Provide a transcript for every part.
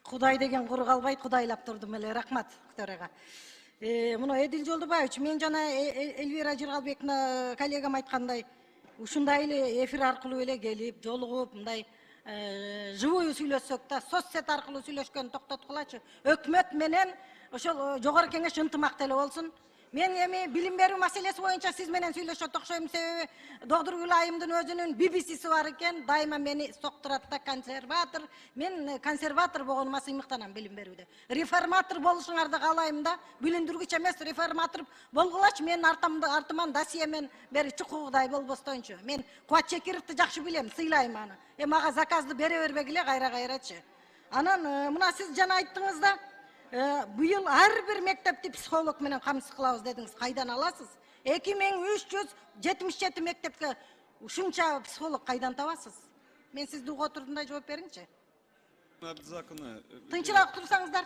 Кудай деген куру калбайт, кудайлап турдум эле. Рахмат төрага. Мына Эдил Жолдубаевич, мен жана Эльвира Жыргалбековна коллегам айткандай, ушундай эле эфир аркылуу эле келип, жолугуп, мындай живую сүйлөшсөк да, соцсет аркылуу сүйлөшкөнү токтоткулачы. Өкмөт менен ошол жогорку кеңеш ынтымакта эле болсун. Мен эми билим берүү маселеси боюнча сиз менен сүйлөшөт окшойм, себеби Доктор Гүлайымдын өзүнүн BBC-си бар экен, дайыма мени соктурат да консерватор. Мен консерватор болгонума сыймыктанам билим берүүдө. Реформатор болушуңарды каалайм да, билиндиргич эмес, реформатор болгулачы, менин артыман досьемен бери чукугудай болбостойнчу. Мен Кубат Чекировду жакшы билем, сыйлайм аны. Мага заказды бере бербегиле кайра-кайрачы. Анан мына сиз жана айттыңыз да, быйыл ар бир мектепти психолог менен камсыз кылабыз дедиңиз. Кайдан аласыз? 2377 мектепке ушунча психолог кайдан табасыз? Мен сизди угуп отурдумдай жооп бериңчи. Тынчыраак турсаңыздар.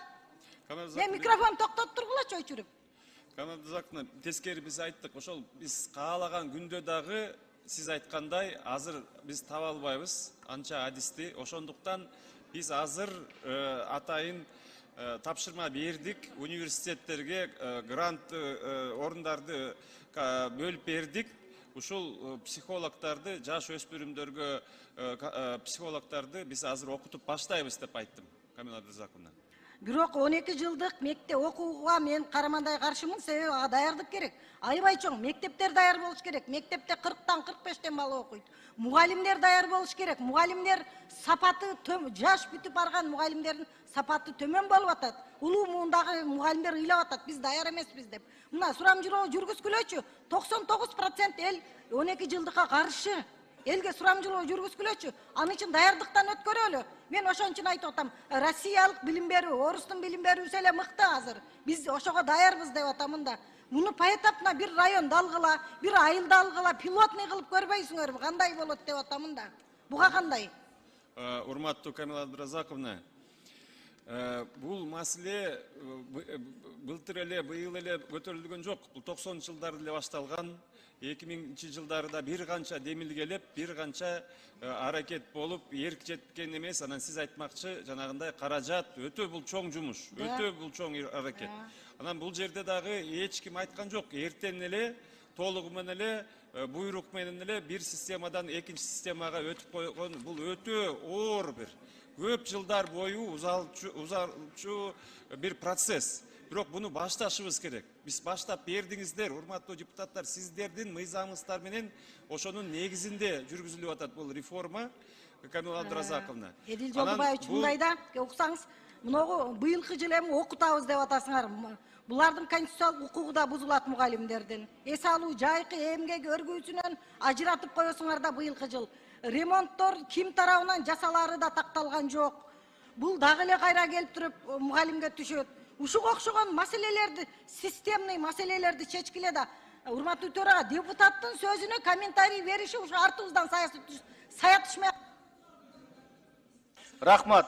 Мен микрофон токтотуп тургулачы өчүрүп. Канадзакна тескери биз айттык, ошол биз каалаган күндө дагы сиз айткандай азыр биз таба албайбыз анча адисти. Ошондуктан биз азыр атайын тапшырма бердик, университеттерге грант орундарды бөлүп бердик. Ушул психологдарды, жаш өспүрүмдөргө психологдарды биз азыр окутуп баштайбыз деп айттым, Камила Абдузаковна. Бирок 12 жылдык мектеп окууга мен карамандай каршымын, себеби ага даярдык керек. Аябай чоң мектептер даяр болуш керек. Мектепте 40-тан 45тен бала окуйт. Мугалимдер даяр болуш керек. Мугалимдер сапаты жаш бүтүп барган мугалимдердин сапаты төмөн болуп атат. Улуу муундагы мугалимдер ыйлап атат, биз даяр эмеспиз деп. Мына сурамжылоо жүргүзгүлөчү, 99% эл 12 жылдыкка каршы. Элге сурамжылоо жүргүзгүлөчү, аны үчүн даярдыктан өткөрөлү. Мен ошон үчүн айтып атам, Россиялык билим берүү, орустун билим берүүсү эле мыкты азыр. Биз ошого даярбыз деп атамын да. Муну поэтапна бир районду алгыла, бир айылды алгыла, пилотный кылып көрбөйсүңөрбү, кандай болот деп атамын да. Буга кандай? Урматтуу Камила Абдуразаковна, бул маселе былтыр эле, быйыл эле көтөрүлгөн жок. Бул 90 жылдары эле башталган. 2000 жылдарда бир канча демилгелеп, бир канча аракет болуп, эрк жеткен эмес. Анан сиз айтмакчы, жанагындай каражат өтө бул чоң жумуш, өтө бул чоң аракет. Анан бул жерде дагы эч ким айткан жок, эртен эле толугу менен эле буйрук менен эле бир системадан экинчи системага өтүп койгон, бул өтө оор бир көп жылдар бою узарчу бир процесс. Бирок буну башташыбыз керек. Биз баштап бердиңиздер, урматтуу депутаттар, сиздердин мыйзамыңыздар менен ошонун негизинде жүргүзүлүп атат бул реформа, Камила Абдуразаковна. Эдил Жолдубаевич, мындай да, уксаңыз, мыногу быйылкы жылы эми окутабыз деп атасыңар. Булардын конституциялык укугу да бузулат мугалимдердин. Эс алуу, жайкы эмгек өргүүсүнөн ажыратып коесуңар да быйылкы жыл. Ремонттор ким тарабынан жасалары да такталган жок. Бул дагы эле кайра келип туруп мугалимге түшөт. Ушуга окшогон маселелерди, системный маселелерди чечкиле да. Урматтуу төрага, депутаттын сөзүнө комментарий бериши ушу артыбыздан сая түшмөк. Рахмат.